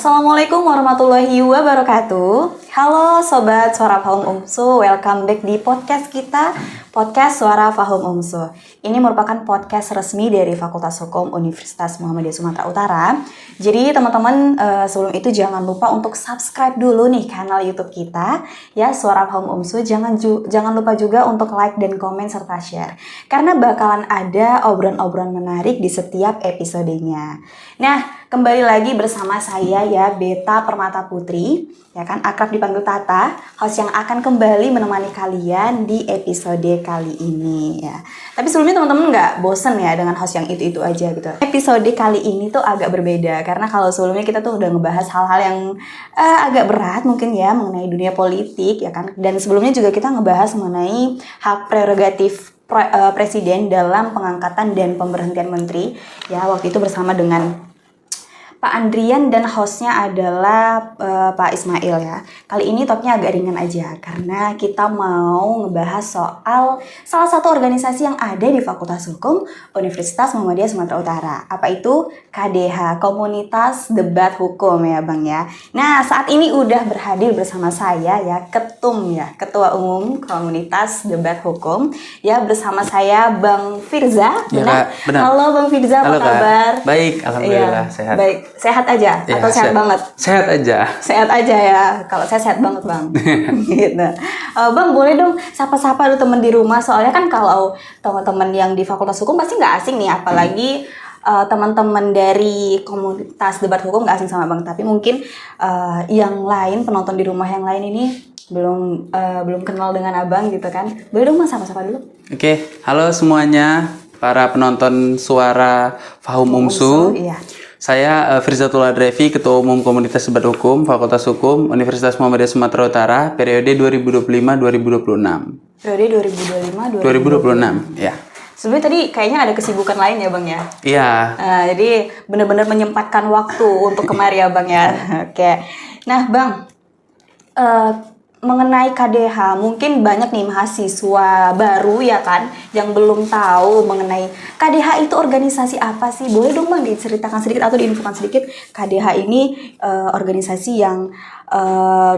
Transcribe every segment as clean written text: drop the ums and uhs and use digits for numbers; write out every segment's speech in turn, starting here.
Assalamualaikum warahmatullahi wabarakatuh. Halo Sobat Suara Fahum UMSU, welcome back di podcast kita, Podcast Suara Fahum UMSU. Ini merupakan podcast resmi dari Fakultas Hukum Universitas Muhammadiyah Sumatera Utara. Jadi teman-teman sebelum itu jangan lupa untuk subscribe dulu nih kanal YouTube kita, ya Suara Fahum UMSU. Jangan lupa juga untuk like dan komen serta share, karena bakalan ada obrolan-obrolan menarik di setiap episodenya. Nah, kembali lagi bersama saya ya, Beta Permata Putri, ya kan, akrab dipanggil Tata, host yang akan kembali menemani kalian di episode kali ini ya. Tapi sebelumnya teman-teman nggak bosen ya dengan host yang itu-itu aja gitu. Episode kali ini tuh agak berbeda, karena kalau sebelumnya kita tuh udah ngebahas hal-hal yang agak berat mungkin ya, mengenai dunia politik ya kan. Dan sebelumnya juga kita ngebahas mengenai hak prerogatif Presiden dalam pengangkatan dan pemberhentian menteri ya, waktu itu bersama dengan Pak Andrian dan hostnya adalah Pak Ismail ya. Kali ini topnya agak ringan aja, karena kita mau ngebahas soal salah satu organisasi yang ada di Fakultas Hukum Universitas Muhammadiyah Sumatera Utara. Apa itu? KDH, Komunitas Debat Hukum ya Bang ya. Nah, saat ini udah berhadir bersama saya ya, Ketua Umum Komunitas Debat Hukum ya, bersama saya Bang Firza. Ya, benar. Halo Bang Firza, apa kabar? Baik, alhamdulillah Ya, sehat. Baik. Sehat aja Ya, atau sehat banget? Sehat aja. Sehat aja ya. Kalau saya sehat banget Bang. Gitu. Bang, boleh dong sapa-sapa dulu teman di rumah. Soalnya kan kalau teman-teman yang di Fakultas Hukum pasti nggak asing nih, apalagi teman-teman dari komunitas debat hukum nggak asing sama Bang. Tapi mungkin yang lain, penonton di rumah yang lain ini belum kenal dengan Abang gitu kan. Boleh dong Bang sapa-sapa dulu. Oke, halo semuanya para penonton Suara Fahum UMSU. Iya. Saya Firzatul Adrevi, Ketua Umum Komunitas Debat Hukum Fakultas Hukum Universitas Muhammadiyah Sumatera Utara, periode 2025-2026. Periode 2025-2026. Ya. Sebenarnya tadi kayaknya ada kesibukan lain ya Bang ya? Iya. Jadi benar-benar menyempatkan waktu untuk kemari ya Bang ya. Oke. Nah Bang, mengenai KDH, mungkin banyak nih mahasiswa baru ya kan, yang belum tahu mengenai KDH itu organisasi apa sih? Boleh dong Bang diceritakan sedikit atau diinfokan sedikit, KDH ini organisasi yang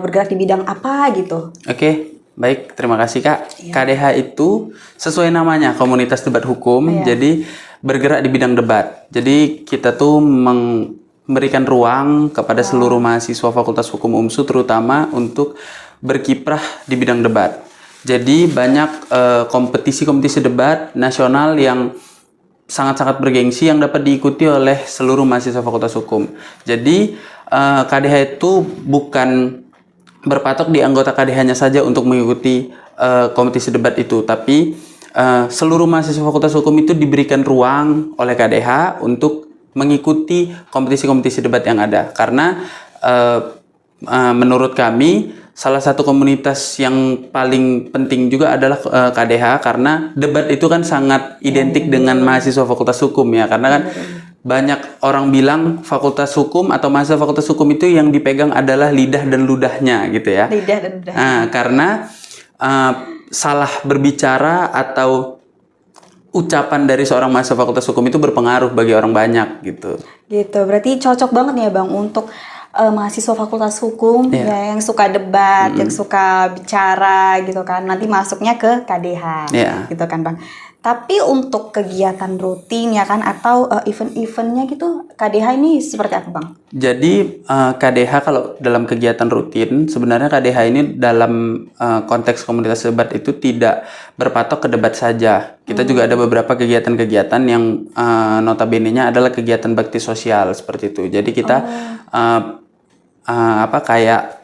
bergerak di bidang apa gitu? Oke. Baik, terima kasih Kak. Iya. KDH itu sesuai namanya, Komunitas Debat Hukum. Iya. Jadi bergerak di bidang debat. Jadi kita tuh memberikan ruang kepada seluruh mahasiswa Fakultas Hukum UMSU, terutama untuk berkiprah di bidang debat. Jadi banyak kompetisi-kompetisi debat nasional yang sangat-sangat bergengsi yang dapat diikuti oleh seluruh mahasiswa Fakultas Hukum. Jadi KDH itu bukan berpatok di anggota KDH-nya saja untuk mengikuti kompetisi debat itu, tapi seluruh mahasiswa Fakultas Hukum itu diberikan ruang oleh KDH untuk mengikuti kompetisi-kompetisi debat yang ada. Karena menurut kami salah satu komunitas yang paling penting juga adalah KDH, karena debat itu kan sangat identik dengan mahasiswa Fakultas Hukum ya, karena kan banyak orang bilang Fakultas Hukum atau mahasiswa Fakultas Hukum itu yang dipegang adalah lidah dan ludahnya gitu ya. Lidah dan ludahnya. Karena salah berbicara atau ucapan dari seorang mahasiswa Fakultas Hukum itu berpengaruh bagi orang banyak gitu. Gitu, berarti cocok banget nih ya Bang untuk mahasiswa Fakultas Hukum ya, yang suka debat, yang suka bicara gitu kan, nanti masuknya ke KDH gitu kan Bang. Tapi untuk kegiatan rutin ya kan, atau event-eventnya gitu, KDH ini seperti apa Bang? Jadi KDH kalau dalam kegiatan rutin, sebenarnya KDH ini dalam konteks komunitas debat itu tidak berpatok ke debat saja. Kita juga ada beberapa kegiatan-kegiatan yang notabene-nya adalah kegiatan bakti sosial seperti itu. Jadi kita kayak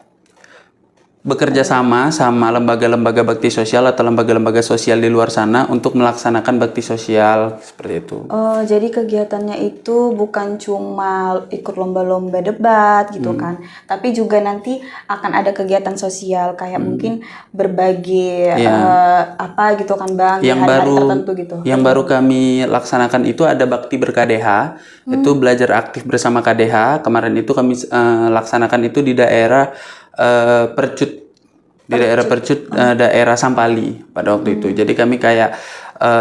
bekerja sama lembaga-lembaga bakti sosial atau lembaga-lembaga sosial di luar sana untuk melaksanakan bakti sosial seperti itu. Oh, jadi kegiatannya itu bukan cuma ikut lomba-lomba debat gitu kan, tapi juga nanti akan ada kegiatan sosial kayak mungkin berbagi apa gitu kan Bang, yang di hari-hari baru tertentu gitu. Yang baru kami laksanakan itu ada bakti ber-KDH, itu belajar aktif bersama KDH. Kemarin itu kami laksanakan itu di daerah Percut, daerah Sampali pada waktu itu. Jadi kami kayak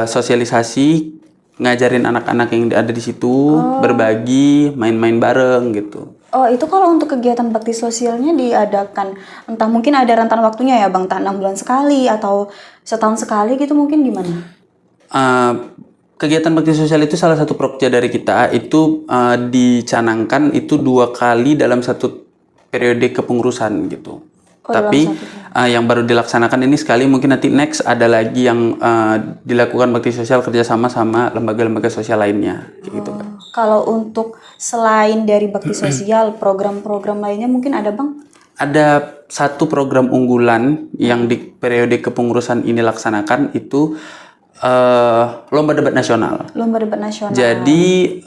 sosialisasi, ngajarin anak-anak yang ada di situ, berbagi, main-main bareng gitu. Oh, itu kalau untuk kegiatan bakti sosialnya diadakan, entah mungkin ada rentan waktunya ya Bang, entah 6 bulan sekali atau setahun sekali gitu mungkin gimana? Eh, Kegiatan bakti sosial itu salah satu prokja dari kita itu dicanangkan itu 2 kali dalam satu periode kepengurusan gitu. Oh, dalam Tapi satu. yang baru dilaksanakan ini sekali, mungkin nanti next ada lagi yang dilakukan bakti sosial kerjasama sama lembaga-lembaga sosial lainnya kayak gitu. Kalau untuk selain dari bakti sosial, program-program lainnya mungkin ada Bang? Ada satu program unggulan yang di periode kepengurusan ini laksanakan itu lomba debat nasional. Lomba debat nasional. Jadi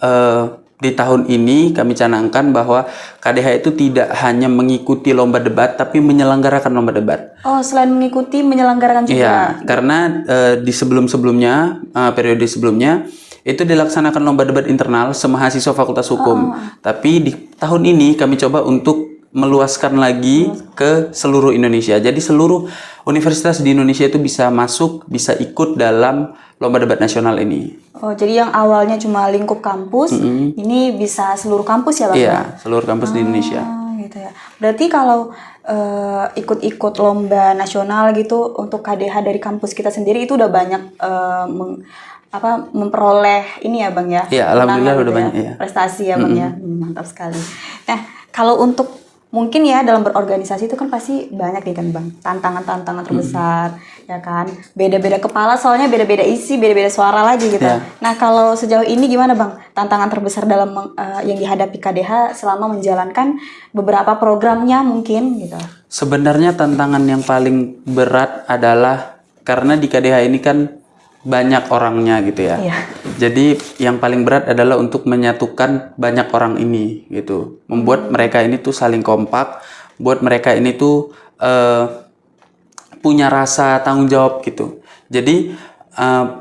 di tahun ini kami canangkan bahwa KDH itu tidak hanya mengikuti lomba debat tapi menyelenggarakan lomba debat. Oh, selain mengikuti menyelenggarakan juga. Iya, karena di sebelum-sebelumnya periode sebelumnya itu dilaksanakan lomba debat internal semahasiswa Fakultas Hukum. Tapi di tahun ini kami coba untuk meluaskan lagi ke seluruh Indonesia. Jadi seluruh universitas di Indonesia itu bisa masuk, bisa ikut dalam lomba debat nasional ini. Oh, jadi yang awalnya cuma lingkup kampus, ini bisa seluruh kampus ya Bang? Iya, seluruh kampus di Indonesia. Gitu ya. Berarti kalau ikut-ikut lomba nasional gitu untuk KDH dari kampus kita sendiri itu udah banyak memperoleh ini ya Bang ya? Iya, alhamdulillah Kemenangan udah gitu banyak ya. ya. Prestasi ya Bang ya. Mantap sekali. Nah, kalau untuk mungkin ya dalam berorganisasi itu kan pasti banyak nih kan Bang, tantangan-tantangan terbesar ya kan. Beda-beda kepala soalnya beda-beda isi, beda-beda suara lagi gitu. Ya. Nah, kalau sejauh ini gimana Bang? Tantangan terbesar dalam yang dihadapi KDH selama menjalankan beberapa programnya mungkin gitu. Sebenarnya tantangan yang paling berat adalah karena di KDH ini kan banyak orangnya gitu ya. Iya. Jadi yang paling berat adalah untuk menyatukan banyak orang ini gitu. Membuat mereka ini tuh saling kompak, buat mereka ini tuh punya rasa tanggung jawab gitu. Jadi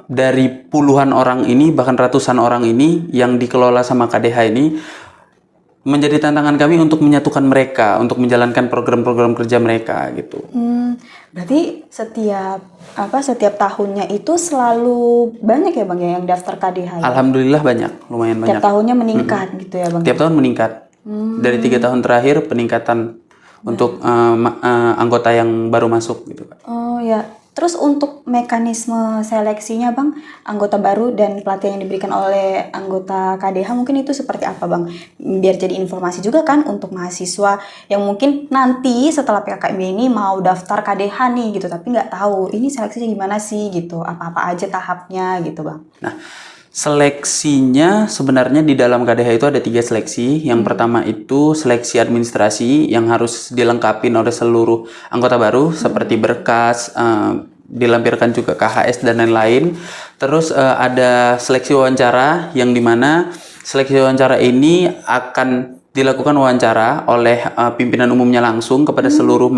dari puluhan orang ini bahkan ratusan orang ini yang dikelola sama KDH ini menjadi tantangan kami untuk menyatukan mereka, untuk menjalankan program-program kerja mereka gitu. Berarti setiap tahunnya itu selalu banyak ya Bang ya yang daftar KDH ya? Alhamdulillah banyak, lumayan banyak. Tiap tahunnya meningkat gitu ya Bang? Tiap tahun meningkat. Dari 3 tahun terakhir peningkatan untuk anggota yang baru masuk gitu. Oh ya, terus untuk mekanisme seleksinya Bang, anggota baru dan pelatihan yang diberikan oleh anggota KDH mungkin itu seperti apa Bang? Biar jadi informasi juga kan untuk mahasiswa yang mungkin nanti setelah PKKMB ini mau daftar KDH nih gitu, tapi nggak tahu ini seleksinya gimana sih gitu, apa-apa aja tahapnya gitu Bang. Nah, seleksinya sebenarnya di dalam KDH itu ada 3 seleksi. Yang pertama itu seleksi administrasi yang harus dilengkapi oleh seluruh anggota baru seperti berkas, dilampirkan juga KHS dan lain-lain. Terus ada seleksi wawancara yang dimana seleksi wawancara ini akan dilakukan wawancara oleh pimpinan umumnya langsung kepada seluruh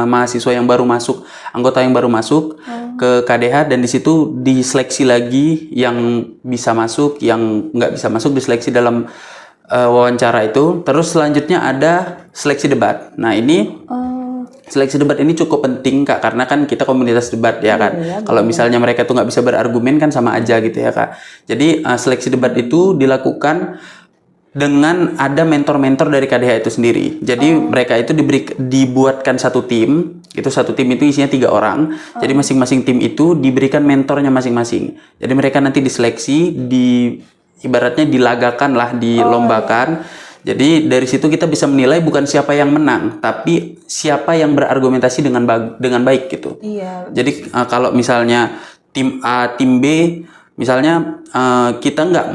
mahasiswa yang baru masuk, anggota yang baru masuk ke KDH, dan di situ diseleksi lagi yang bisa masuk, yang nggak bisa masuk diseleksi dalam wawancara itu. Terus selanjutnya ada seleksi debat. Nah ini seleksi debat ini cukup penting Kak, karena kan kita komunitas debat ya kan. Kalau misalnya mereka tuh nggak bisa berargumen kan sama aja gitu ya Kak. Jadi seleksi debat itu dilakukan dengan ada mentor-mentor dari KDH itu sendiri. Jadi mereka itu dibuatkan satu tim. Itu satu tim itu isinya 3 orang. Jadi masing-masing tim itu diberikan mentornya masing-masing. Jadi mereka nanti diseleksi, ibaratnya dilagakan lah, dilombakan. Jadi dari situ kita bisa menilai bukan siapa yang menang, tapi siapa yang berargumentasi dengan baik gitu. Iya. Jadi kalau misalnya tim A, tim B, misalnya kita nggak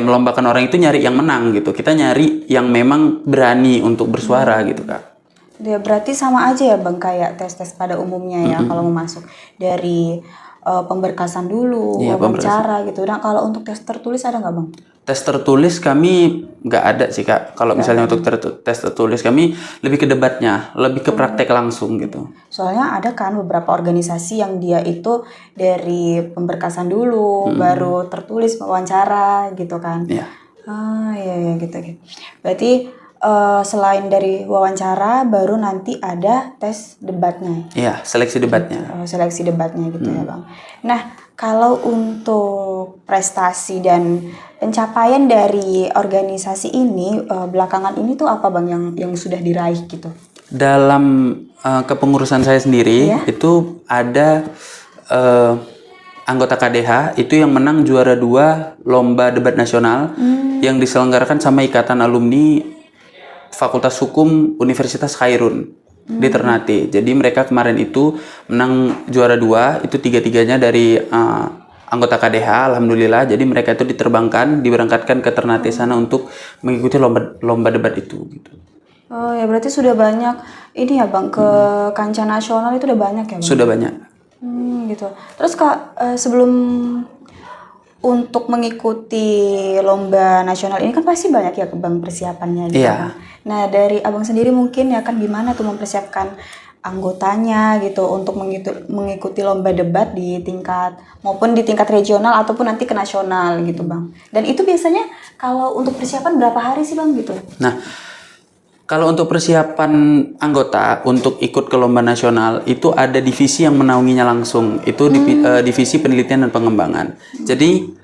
melombakan orang itu nyari yang menang gitu. Kita nyari yang memang berani untuk bersuara gitu Kak. Ya berarti sama aja ya Bang kayak tes-tes pada umumnya ya kalau mau masuk dari pemberkasan dulu, wawancara gitu. Nah kalau untuk tes tertulis ada nggak Bang? Tes tertulis kami nggak ada sih Kak. Kalau misalnya untuk tes tertulis kami lebih ke debatnya, lebih ke praktek langsung gitu. Soalnya ada kan beberapa organisasi yang dia itu dari pemberkasan dulu, baru tertulis wawancara gitu kan. Iya. Iya gitu. Berarti selain dari wawancara, baru nanti ada tes debatnya. Iya, seleksi debatnya. Seleksi debatnya gitu ya Bang. Nah, Kalau untuk prestasi dan pencapaian dari organisasi ini belakangan ini tuh apa Bang yang sudah diraih gitu? Dalam kepengurusan saya sendiri Iya. itu ada anggota KDH itu yang menang juara 2 lomba debat nasional yang diselenggarakan sama Ikatan Alumni Fakultas Hukum Universitas Khairun di Ternate. Jadi mereka kemarin itu menang juara 2, itu 3-3-nya dari anggota KDH, alhamdulillah. Jadi mereka itu diberangkatkan ke Ternate sana untuk mengikuti lomba debat itu gitu. Oh ya berarti sudah banyak ini ya Bang ke kancah nasional itu udah banyak ya Bang? Sudah banyak. Gitu. Terus Kak sebelum untuk mengikuti lomba nasional ini kan pasti banyak ya Bang persiapannya gitu Iya. kan. Nah dari Abang sendiri mungkin ya kan gimana tuh mempersiapkan anggotanya gitu untuk mengikuti lomba debat di tingkat maupun di tingkat regional ataupun nanti ke nasional gitu Bang. Dan itu biasanya kalau untuk persiapan berapa hari sih Bang gitu? Nah, kalau untuk persiapan anggota untuk ikut ke lomba nasional itu ada divisi yang menaunginya langsung. Itu divisi penelitian dan pengembangan. Jadi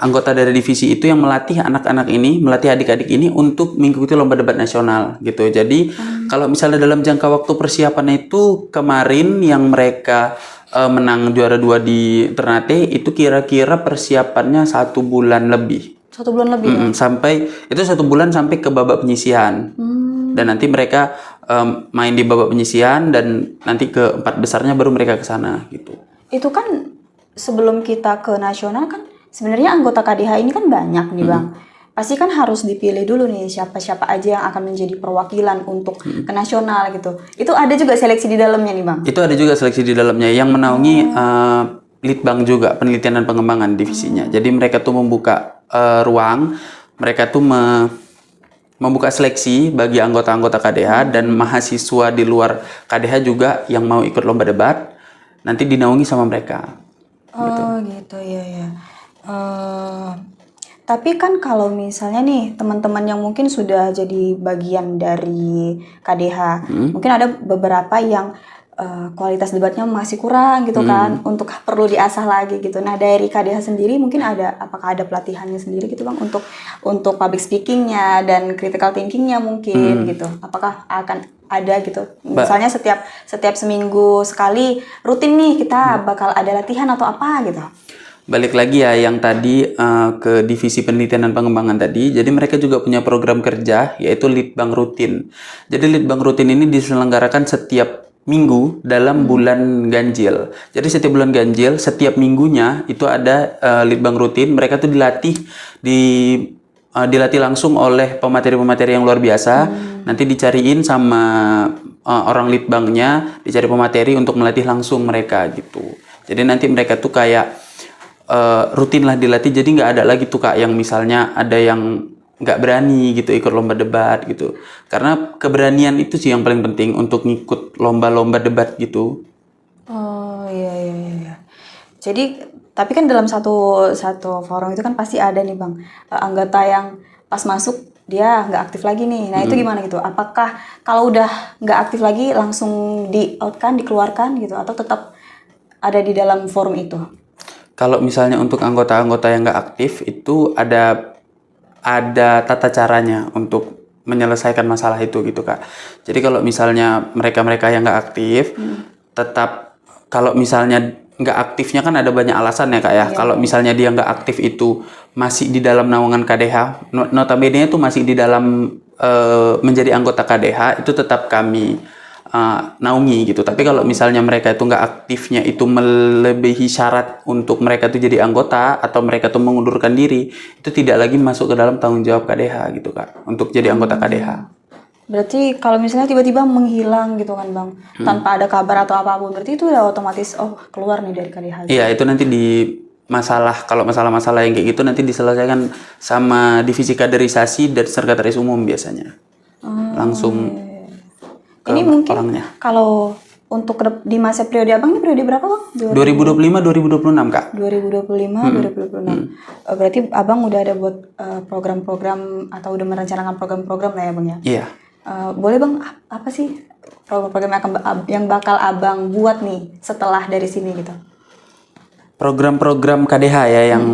anggota dari divisi itu yang melatih anak-anak ini, melatih adik-adik ini untuk mengikuti lomba debat nasional gitu. Jadi kalau misalnya dalam jangka waktu persiapan itu kemarin yang mereka menang juara 2 di Ternate itu kira-kira persiapannya 1 bulan lebih. 1 bulan lebih. Sampai itu 1 bulan sampai ke babak penyisihan. Dan nanti mereka main di babak penyisihan dan nanti ke 4 besarnya baru mereka ke sana gitu. Itu kan sebelum kita ke nasional kan sebenarnya anggota KDH ini kan banyak nih Bang. Pasti kan harus dipilih dulu nih siapa-siapa aja yang akan menjadi perwakilan untuk ke nasional gitu. Itu ada juga seleksi di dalamnya nih Bang? Itu ada juga seleksi di dalamnya yang menaungi Litbang juga, penelitian dan pengembangan divisinya. Jadi mereka tuh membuka ruang, mereka tuh membuka seleksi bagi anggota-anggota KDH dan mahasiswa di luar KDH juga yang mau ikut lomba debat nanti dinaungi sama mereka. Oh gitu ya ya. Tapi kan kalau misalnya nih teman-teman yang mungkin sudah jadi bagian dari KDH, mungkin ada beberapa yang kualitas debatnya masih kurang gitu kan, untuk perlu diasah lagi gitu. Nah dari KDH sendiri mungkin apakah ada pelatihannya sendiri gitu Bang untuk public speakingnya dan critical thinkingnya mungkin gitu. Apakah akan ada gitu? Misalnya setiap seminggu sekali rutin nih kita bakal ada latihan atau apa gitu? Balik lagi ya yang tadi ke divisi penelitian dan pengembangan tadi. Jadi mereka juga punya program kerja yaitu Litbang rutin. Jadi Litbang rutin ini diselenggarakan setiap minggu dalam bulan ganjil. Jadi setiap bulan ganjil, setiap minggunya itu ada Litbang rutin. Mereka tuh dilatih langsung oleh pemateri-pemateri yang luar biasa. Nanti dicariin sama orang Litbangnya, dicari pemateri untuk melatih langsung mereka gitu. Jadi nanti mereka tuh kayak rutin lah dilatih, jadi nggak ada lagi tuh Kak yang misalnya ada yang nggak berani gitu ikut lomba debat gitu, karena keberanian itu sih yang paling penting untuk ngikut lomba-lomba debat gitu. Oh iya iya iya. Jadi tapi kan dalam satu forum itu kan pasti ada nih Bang anggota yang pas masuk dia nggak aktif lagi nih. Nah itu gimana gitu? Apakah kalau udah nggak aktif lagi langsung dikeluarkan gitu atau tetap ada di dalam forum itu? Kalau misalnya untuk anggota-anggota yang nggak aktif itu ada tata caranya untuk menyelesaikan masalah itu gitu Kak. Jadi kalau misalnya mereka-mereka yang nggak aktif, tetap kalau misalnya nggak aktifnya kan ada banyak alasan ya Kak ya. Kalau misalnya dia nggak aktif itu masih di dalam naungan KDH, notabene itu masih di dalam menjadi anggota KDH itu tetap kami naungi gitu. Tapi kalau misalnya mereka itu nggak aktifnya itu melebihi syarat untuk mereka itu jadi anggota atau mereka tuh mengundurkan diri, itu tidak lagi masuk ke dalam tanggung jawab KDH gitu Kak untuk jadi anggota KDH. Berarti kalau misalnya tiba-tiba menghilang gitu kan Bang, tanpa ada kabar atau apapun, berarti itu udah otomatis keluar nih dari KDH. Iya, itu nanti kalau masalah-masalah yang kayak gitu nanti diselesaikan sama divisi kaderisasi dan sekretaris umum biasanya. Langsung ini mungkin orangnya. kalau untuk di masa periode Abang ini periode berapa Bang? 2025-2026 Kak. 2025-2026. Berarti Abang udah ada buat program-program atau udah merencanakan program-program lah ya Bang ya? Iya. Boleh Bang, apa sih program-program yang bakal Abang buat nih setelah dari sini gitu? program-program KDH ya yang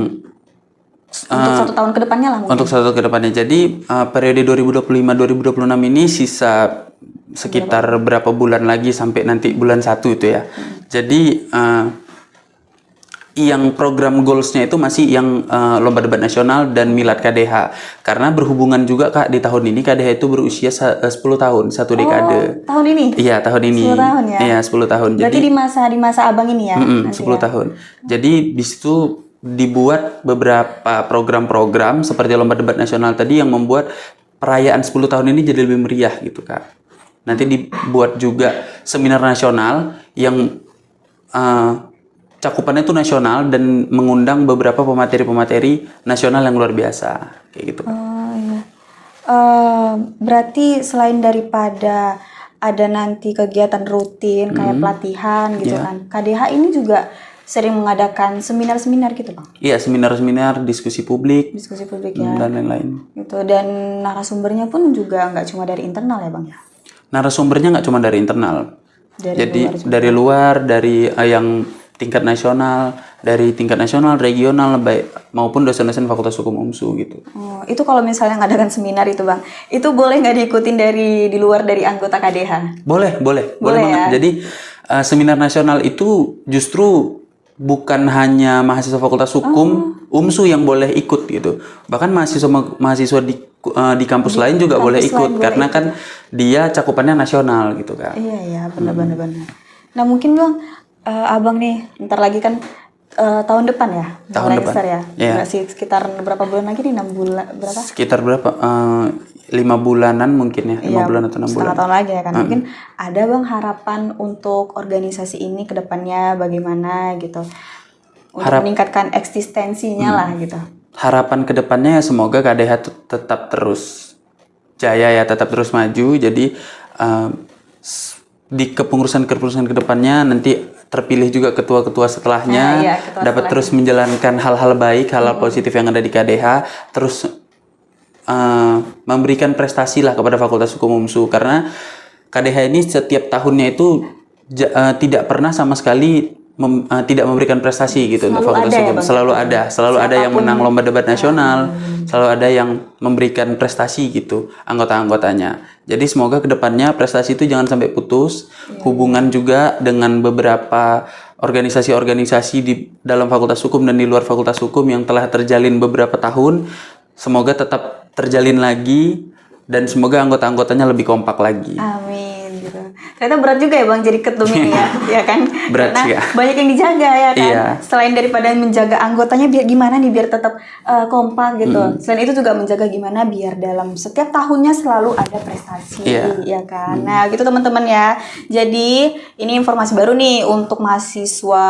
Untuk 1 tahun ke depannya lah mungkin. untuk 1 tahun ke depannya. Jadi periode 2025-2026 ini sisa sekitar berapa bulan lagi sampai nanti bulan 1 itu ya. Jadi yang program goalsnya itu masih yang lomba debat nasional dan milad KDH, karena berhubungan juga Kak di tahun ini KDH itu berusia 10 tahun, 1 dekade. Tahun ini? Iya, tahun ini. 10 tahun ya? Iya, 10 tahun. Berarti di masa abang ini ya? nanti 10 tahun. Jadi di situ dibuat beberapa program-program seperti lomba debat nasional tadi yang membuat perayaan 10 tahun ini jadi lebih meriah gitu Kak. Nanti dibuat juga seminar nasional yang cakupannya itu nasional dan mengundang beberapa pemateri-pemateri nasional yang luar biasa kayak gitu. Oh iya. Berarti selain daripada ada nanti kegiatan rutin kayak pelatihan gitu kan, KDH ini juga sering mengadakan seminar-seminar gitu Bang? Iya, seminar-seminar, diskusi publik ya. Dan lain-lain. Gitu. Dan narasumbernya pun juga nggak cuma dari internal ya Bang ya? Narasumbernya nggak cuma dari internal. Dari luar, dari yang tingkat nasional, dari tingkat nasional, regional, baik maupun dosen-dosen Fakultas Hukum UMSU gitu. Oh, itu kalau misalnya ngadakan seminar itu Bang, itu boleh nggak diikutin di luar dari anggota KDH? Boleh banget. Ya? Jadi seminar nasional itu justru bukan hanya mahasiswa Fakultas Hukum UMSU yang boleh ikut gitu. Bahkan mahasiswa di kampus lain juga boleh ikut karena kan dia cakupannya nasional gitu kan. Iya, benar. Nah, mungkin Bang, Abang nih, ntar lagi kan tahun depan ya? Tahun depan. Ya? Yeah. Masih sekitar berapa bulan lagi nih? 6 bulan, berapa? Sekitar berapa? 5 bulanan mungkin ya, 5 bulan atau 6 bulan. Setengah tahun lagi ya kan. Mungkin ada Bang harapan untuk organisasi ini ke depannya bagaimana gitu. Untuk meningkatkan eksistensinya lah gitu. Harapan ke depannya ya semoga KDH tetap terus jaya ya, tetap terus maju. Jadi di kepengurusan ke depannya nanti terpilih juga ketua-ketua setelahnya, dapat terus menjalankan hal-hal baik, hal-hal positif yang ada di KDH, terus memberikan prestasi lah kepada Fakultas Hukum UMSU, karena KDH ini setiap tahunnya itu tidak pernah sama sekali tidak memberikan prestasi gitu untuk Fakultas Hukum. Selalu ada yang menang lomba debat nasional, selalu ada yang memberikan prestasi gitu anggota-anggotanya. Jadi semoga kedepannya prestasi itu jangan sampai putus. Hubungan juga dengan beberapa organisasi-organisasi di dalam Fakultas Hukum dan di luar Fakultas Hukum yang telah terjalin beberapa tahun, semoga tetap terjalin lagi dan semoga anggota-anggotanya lebih kompak lagi. Amin gitu. Ternyata berat juga ya Bang jadi ketum ini ya, ya kan? Berat sih ya. Banyak yang dijaga ya kan. Iya. Selain daripada menjaga anggotanya biar gimana nih biar tetap kompak gitu. Selain itu juga menjaga gimana biar dalam setiap tahunnya selalu ada prestasi, ya kan? Nah, gitu teman-teman ya. Jadi, ini informasi baru nih untuk mahasiswa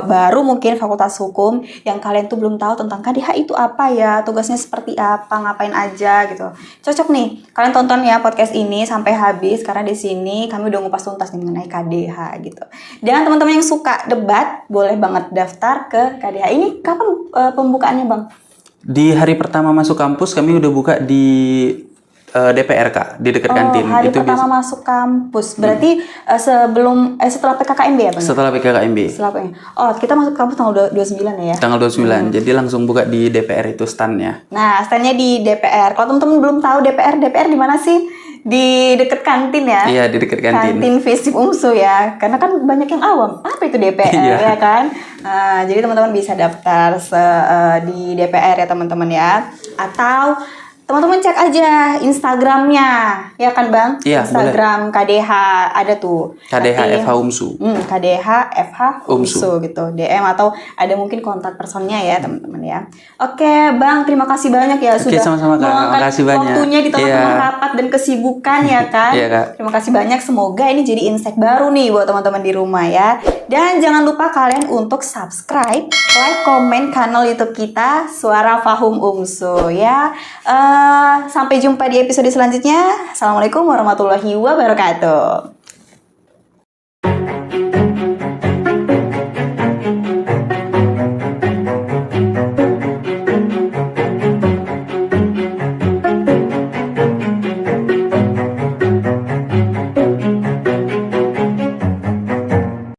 baru mungkin Fakultas Hukum yang kalian tuh belum tahu tentang KDH itu apa ya, tugasnya seperti apa, ngapain aja gitu. Cocok nih kalian tonton ya podcast ini sampai habis karena di sini kami udah ngupas tuntas nih mengenai KDH gitu. Dan teman-teman yang suka debat boleh banget daftar ke KDH. Ini kapan pembukaannya Bang? Di hari pertama masuk kampus kami udah buka di DPR Kak, di dekat kantin. Hari itu pertama masuk kampus. Berarti setelah PKKMB ya Bang? Setelah PKKMB. Oh, kita masuk kampus tanggal 29 ya? Tanggal 29. Jadi langsung buka di DPR itu standnya. Nah, standnya di DPR. Kalau teman-teman belum tahu DPR di mana sih? Di dekat kantin ya? Iya, di dekat kantin. Kantin FISIP UMSU ya. Karena kan banyak yang awam. Apa itu DPR ya kan? Nah, jadi teman-teman bisa daftar di DPR ya teman-teman ya. Atau teman-teman cek aja Instagramnya, ya kan Bang? Iya, Instagram boleh. KDH ada tuh. KDH FH UMSU. KDH FH UMSU gitu. DM atau ada mungkin kontak personnya ya teman-teman ya. Oke Bang, terima kasih banyak ya sudah sama-sama, meluangkan waktunya di tengah-tengah rapat dan kesibukan ya kan. Iya, Kak. Terima kasih banyak. Semoga ini jadi insight baru nih buat teman-teman di rumah ya. Dan jangan lupa kalian untuk subscribe, like, komen kanal YouTube kita Suara Fahum UMSU ya. Sampai jumpa di episode selanjutnya. Assalamualaikum warahmatullahi wabarakatuh.